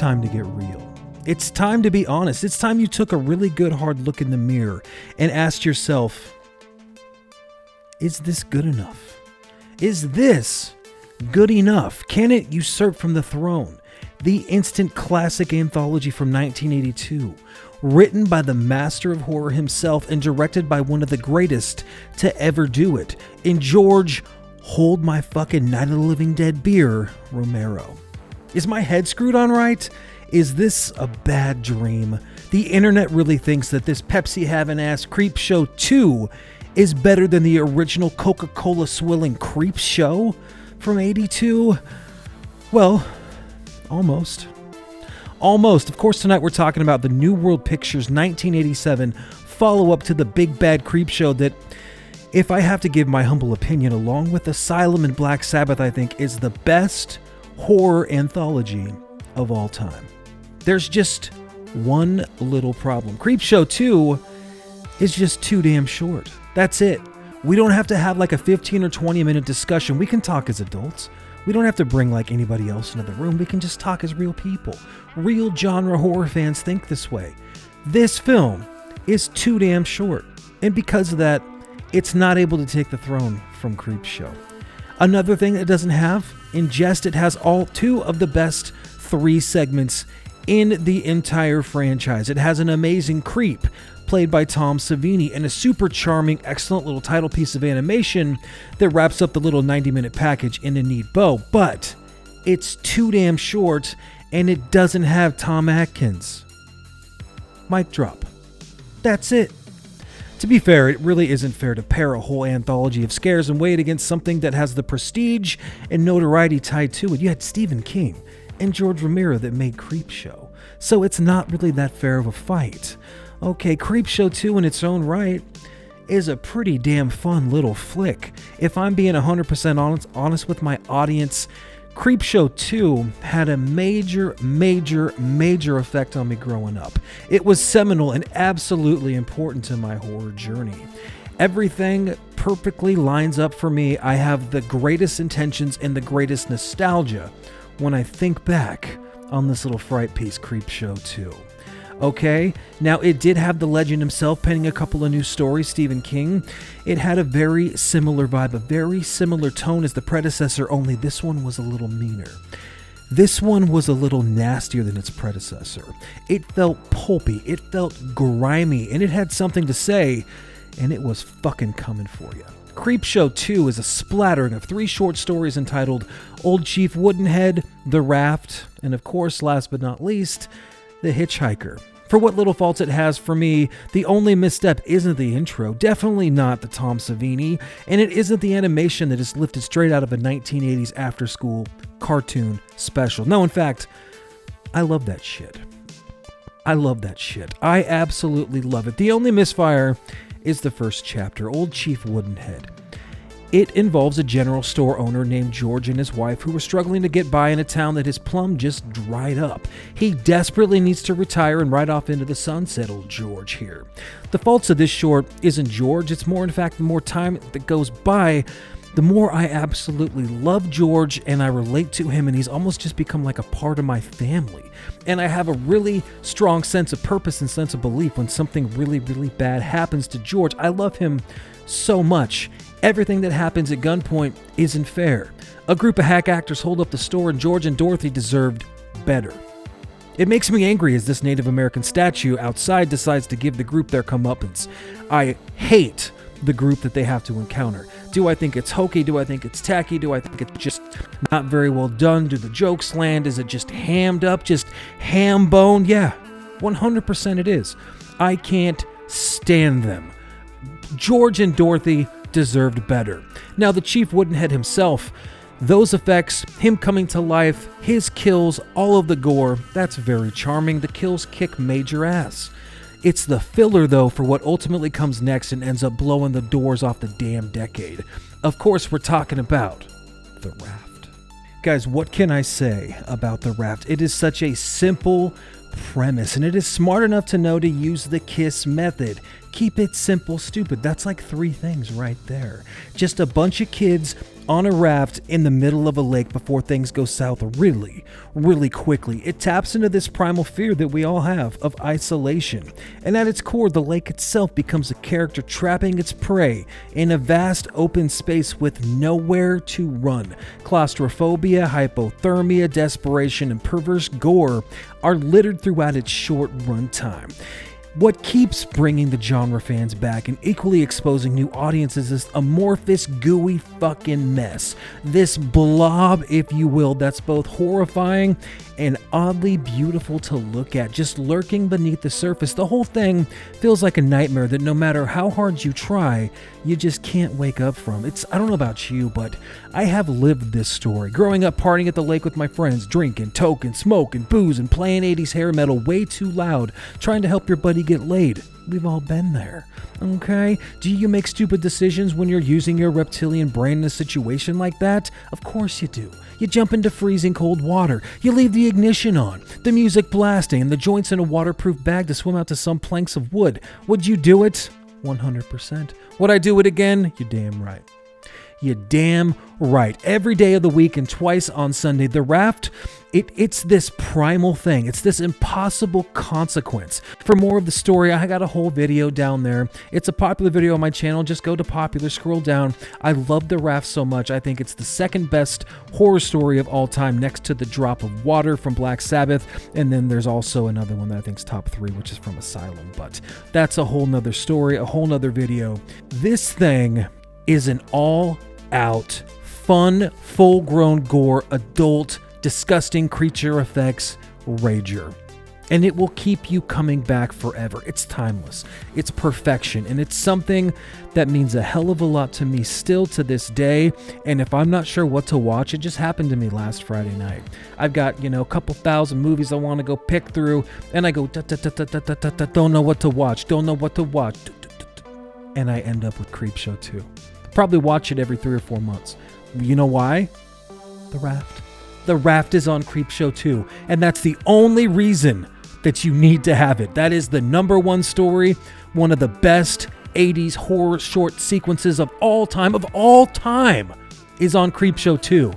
time to get real. It's time to be honest. It's time you took a really good hard look in the mirror and asked yourself, is this good enough? Is this good enough? Can it usurp from the throne? The instant classic anthology from 1982, written by the master of horror himself and directed by one of the greatest to ever do it, in George Hold My Fucking Night of the Living Dead Beer Romero. Is my head screwed on right? Is this a bad dream? The internet really thinks that this Pepsi-having-ass Creepshow 2 is better than the original Coca-Cola swilling Creepshow from 82? Well, almost. Almost. Of course, tonight we're talking about the New World Pictures 1987 follow-up to the big bad Creepshow that, if I have to give my humble opinion, along with Asylum and Black Sabbath, I think is the best horror anthology of all time. There's just one little problem. Creepshow 2 is just too damn short. That's it. We don't have to have like a 15 or 20 minute discussion. We can talk as adults. We don't have to bring like anybody else into the room. We can just talk as real people. Real genre horror fans think this way. This film is too damn short. And because of that, it's not able to take the throne from Creepshow. Another thing it doesn't have, in Jest, it has all two of the best 3 segments in the entire franchise. It has an amazing creep, played by Tom Savini, and a super charming, excellent little title piece of animation that wraps up the little 90-minute package in a neat bow. But it's too damn short, and it doesn't have Tom Atkins. Mic drop. That's it. To be fair, it really isn't fair to pair a whole anthology of scares and weight against something that has the prestige and notoriety tied to it. You had Stephen King and George Romero that made Creepshow, so it's not really that fair of a fight. Okay, Creepshow 2 in its own right is a pretty damn fun little flick. If I'm being 100% honest with my audience, Creepshow 2 had a major effect on me growing up. It was seminal and absolutely important to my horror journey. Everything perfectly lines up for me. I have the greatest intentions and the greatest nostalgia when I think back on this little fright piece, Creepshow 2. Okay, now it did have the legend himself penning a couple of new stories, Stephen King. It had a very similar vibe, a very similar tone as the predecessor, only this one was a little meaner. This one was a little nastier than its predecessor. It felt pulpy, it felt grimy, and it had something to say, and it was fucking coming for you. Creepshow 2 is a splattering of 3 short stories entitled Old Chief Woodenhead, The Raft, and of course, last but not least, The Hitchhiker. For what little faults it has for me, the only misstep isn't the intro, definitely not the Tom Savini, and it isn't the animation that is lifted straight out of a 1980s after-school cartoon special. No, in fact, I love that shit. I love that shit. I absolutely love it. The only misfire is the first chapter, Old Chief Woodenhead. It involves a general store owner named George and his wife who were struggling to get by in a town that his plum just dried up. He desperately needs to retire and ride off into the sunset, old George here. The faults of this short isn't George, it's more, in fact, the more time that goes by, the more I absolutely love George and I relate to him, and he's almost just become like a part of my family. And I have a really strong sense of purpose and sense of belief when something really bad happens to George. I love him so much. Everything that happens at gunpoint isn't fair. A group of hack actors hold up the store and George and Dorothy deserved better. It makes me angry as this Native American statue outside decides to give the group their comeuppance. I hate the group that they have to encounter. Do I think it's hokey? Do I think it's tacky? Do I think it's just not very well done? Do the jokes land? Is it just hammed up? Just ham-boned? Yeah, 100% it is. I can't stand them. George and Dorothy deserved better. Now, the Chief Woodenhead himself, those effects, him coming to life, his kills, all of the gore, that's very charming. The kills kick major ass. It's the filler, though, for what ultimately comes next and ends up blowing the doors off the damn decade. Of course, we're talking about The Raft. Guys, what can I say about The Raft? It is such a simple premise, and it is smart enough to know to use the KISS method. Keep it simple, stupid. That's like 3 things right there. Just a bunch of kids on a raft in the middle of a lake before things go south really, really quickly. It taps into this primal fear that we all have of isolation. And at its core, the lake itself becomes a character trapping its prey in a vast open space with nowhere to run. Claustrophobia, hypothermia, desperation, and perverse gore are littered throughout its short runtime. What keeps bringing the genre fans back and equally exposing new audiences is this amorphous, gooey fucking mess. This blob, if you will, that's both horrifying and oddly beautiful to look at, just lurking beneath the surface. The whole thing feels like a nightmare that no matter how hard you try, you just can't wake up from. I don't know about you, but I have lived this story. Growing up partying at the lake with my friends, drinking, toking, smoking, booze, and playing 80s hair metal way too loud, trying to help your buddy get laid. We've all been there, okay? Do you make stupid decisions when you're using your reptilian brain in a situation like that? Of course you do. You jump into freezing cold water. You leave the ignition on, the music blasting, and the joints in a waterproof bag to swim out to some planks of wood. Would you do it? 100%. Would I do it again? You're damn right. You're damn right. Every day of the week and twice on Sunday, the Raft, it's this primal thing. It's this impossible consequence. For more of the story, I got a whole video down there. It's a popular video on my channel. Just go to popular, scroll down. I love the Raft so much. I think it's the second best horror story of all time, next to The Drop of Water from Black Sabbath. And then there's also another one that I think is top 3, which is from Asylum. But that's a whole nother story, a whole nother video. This thing is an all-out, fun, full-grown gore, adult, disgusting creature effects rager. And it will keep you coming back forever. It's timeless. It's perfection. And it's something that means a hell of a lot to me still to this day. And if I'm not sure what to watch, it just happened to me last Friday night. I've got, a couple thousand movies I want to go pick through. And I go, don't know what to watch. Don't know what to watch. And I end up with Creepshow 2. Probably watch it every 3 or 4 months. You know why? The Raft. The Raft is on Creepshow 2, and that's the only reason that you need to have it. That is the number 1 story, one of the best 80s horror short sequences of all time, is on Creepshow 2.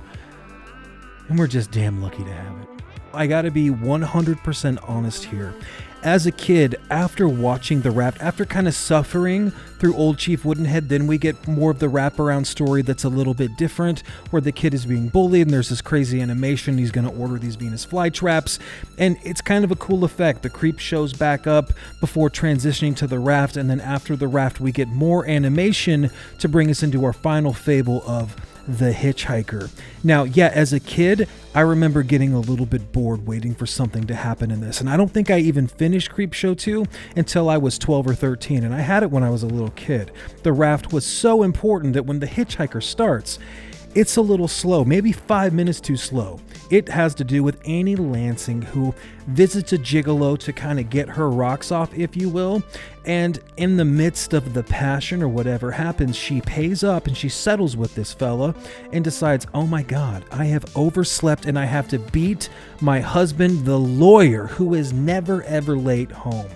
And we're just damn lucky to have it. I gotta be 100% honest here. As a kid, after watching The Raft, after kind of suffering through Old Chief Woodenhead, then we get more of the wraparound story that's a little bit different, where the kid is being bullied and there's this crazy animation. He's going to order these Venus flytraps, and it's kind of a cool effect. The creep shows back up before transitioning to The Raft, and then after The Raft, we get more animation to bring us into our final fable of The Hitchhiker. Now, yeah, as a kid, I remember getting a little bit bored waiting for something to happen in this, and I don't think I even finished Creepshow 2 until I was 12 or 13, and I had it when I was a little kid. The Raft was so important that when The Hitchhiker starts, it's a little slow, maybe 5 minutes too slow. It has to do with Annie Lansing, who visits a gigolo to kind of get her rocks off, if you will. And in the midst of the passion or whatever happens, she pays up and she settles with this fella and decides, oh my God, I have overslept and I have to beat my husband, the lawyer, who is never ever late home.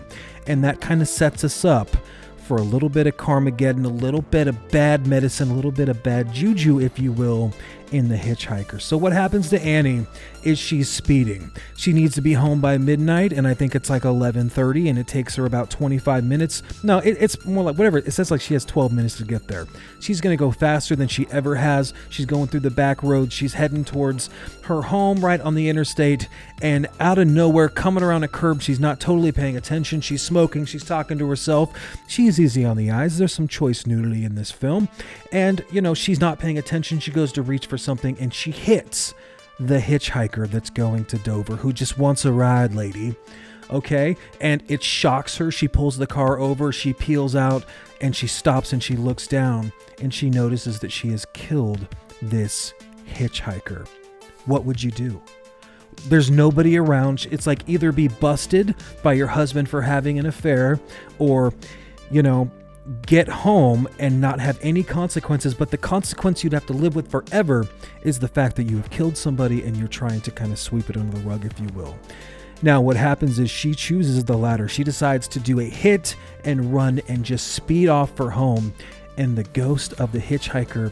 And that kind of sets us up for a little bit of Carmageddon, a little bit of bad medicine, a little bit of bad juju, if you will, in The Hitchhiker. So what happens to Annie is she's speeding. She needs to be home by midnight, and I think it's like 11:30, and it takes her about 25 minutes. No, it's more like whatever. It says like she has 12 minutes to get there. She's going to go faster than she ever has. She's going through the back roads. She's heading towards her home right on the interstate, and out of nowhere, coming around a curb, she's not totally paying attention. She's smoking. She's talking to herself. She's easy on the eyes. There's some choice nudity in this film, and she's not paying attention. She goes to reach for something, and she hits the hitchhiker that's going to Dover, who just wants a ride, lady. Okay, and it shocks her. She pulls the car over, she peels out, and she stops and she looks down, and she notices that she has killed this hitchhiker. What would you do? There's nobody around. It's like either be busted by your husband for having an affair, or get home and not have any consequences, but the consequence you'd have to live with forever is the fact that you have killed somebody and you're trying to kind of sweep it under the rug, if you will. Now, what happens is she chooses the latter. She decides to do a hit and run and just speed off for home. And the ghost of the hitchhiker,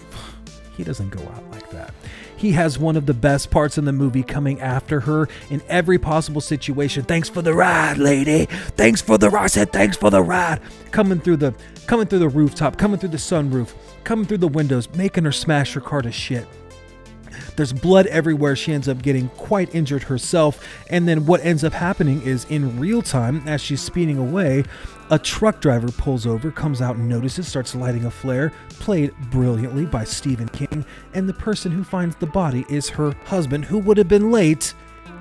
he doesn't go out like that. He has one of the best parts in the movie coming after her in every possible situation. Thanks for the ride, lady. Thanks for the ride. I said thanks for the ride. Coming through the rooftop, coming through the sunroof, coming through the windows, making her smash her car to shit. There's blood everywhere. She ends up getting quite injured herself. And then what ends up happening is in real time, as she's speeding away, a truck driver pulls over, comes out and notices, starts lighting a flare, played brilliantly by Stephen King. And the person who finds the body is her husband, who would have been late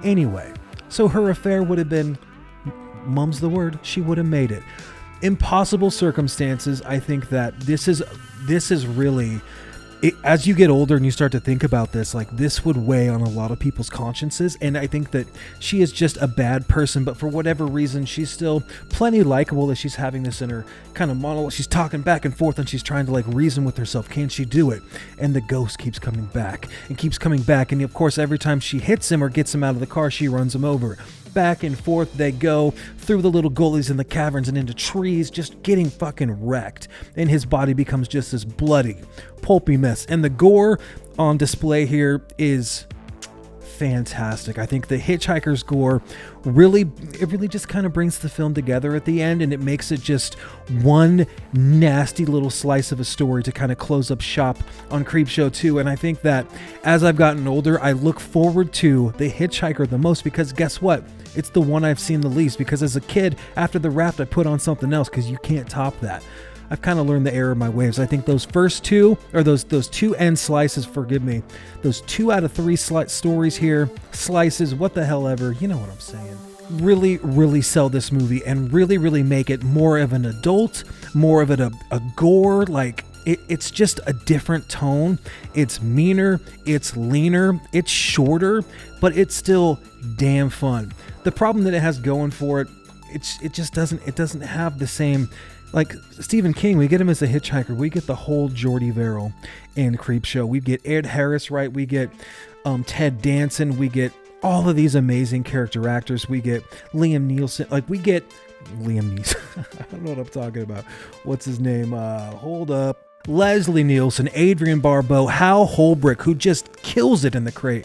anyway. So her affair would have been, mum's the word, she would have made it. Impossible circumstances. I think that this is really... as you get older and you start to think about this, like this would weigh on a lot of people's consciences. And I think that she is just a bad person, but for whatever reason, she's still plenty likable as she's having this in her kind of monologue. She's talking back and forth and she's trying to like reason with herself. Can she do it? And the ghost keeps coming back and keeps coming back. And of course, every time she hits him or gets him out of the car, she runs him over. Back and forth they go through the little gullies in the caverns and into trees, just getting fucking wrecked. And his body becomes just this bloody, pulpy mess. And the gore on display here is fantastic. I think the Hitchhiker's gore really just kind of brings the film together at the end, and it makes it just one nasty little slice of a story to kind of close up shop on Creepshow 2. And I think that as I've gotten older, I look forward to the Hitchhiker the most, because guess what? It's the one I've seen the least, because as a kid, after the Raft, I put on something else because you can't top that. I've kind of learned the error of my ways. I think those first two, or those two end slices, forgive me, those 2 out of 3 stories here, slices, what the hell ever, you know what I'm saying, really sell this movie and really make it more of an adult, more of a gore, like it's just a different tone. It's meaner, it's leaner, it's shorter, but it's still damn fun. The problem that it has going for it, it doesn't have the same. Like Stephen King, we get him as a hitchhiker. We get the whole Jordy Verrill in Creepshow. We get Ed Harris, right? We get Ted Danson. We get all of these amazing character actors. We get Liam Neeson. Like we get Liam Neeson. I don't know what I'm talking about. What's his name? Hold up. Leslie Nielsen, Adrian Barbeau, Hal Holbrook, who just kills it in The Crate.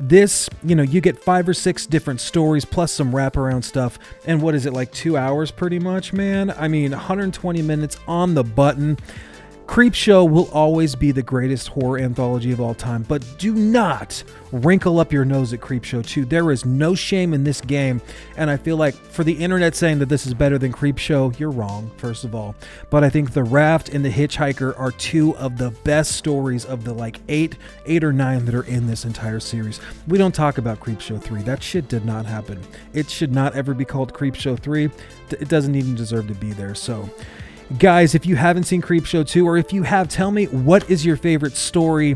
This, you get 5 or 6 different stories plus some wraparound stuff. And what is it, like 2 hours pretty much, man? I mean, 120 minutes on the button. Creepshow will always be the greatest horror anthology of all time, but do not wrinkle up your nose at Creepshow 2. There is no shame in this game, and I feel like for the internet saying that this is better than Creepshow, you're wrong, first of all. But I think The Raft and The Hitchhiker are 2 of the best stories of the like 8 or 9 that are in this entire series. We don't talk about Creepshow 3. That shit did not happen. It should not ever be called Creepshow 3. It doesn't even deserve to be there, so... Guys, if you haven't seen Creepshow 2, or if you have, tell me, what is your favorite story?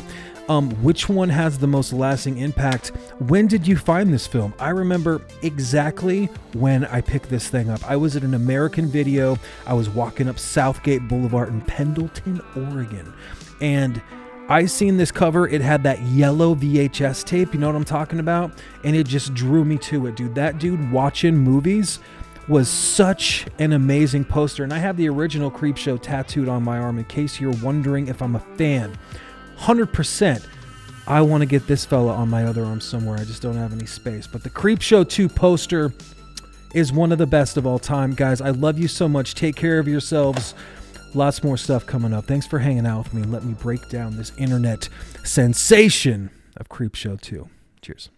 Which one has the most lasting impact? When did you find this film? I remember exactly when I picked this thing up. I was at an American Video. I was walking up Southgate Boulevard in Pendleton, Oregon. And I seen this cover. It had that yellow VHS tape. You know what I'm talking about? And it just drew me to it, dude. That dude watching movies was such an amazing poster, and I have the original Creepshow tattooed on my arm in case you're wondering if I'm a fan. 100%. I want to get this fella on my other arm somewhere. I just don't have any space. But the Creepshow 2 poster is one of the best of all time. Guys, I love you so much. Take care of yourselves. Lots more stuff coming up. Thanks for hanging out with me and let me break down this internet sensation of Creepshow 2. Cheers.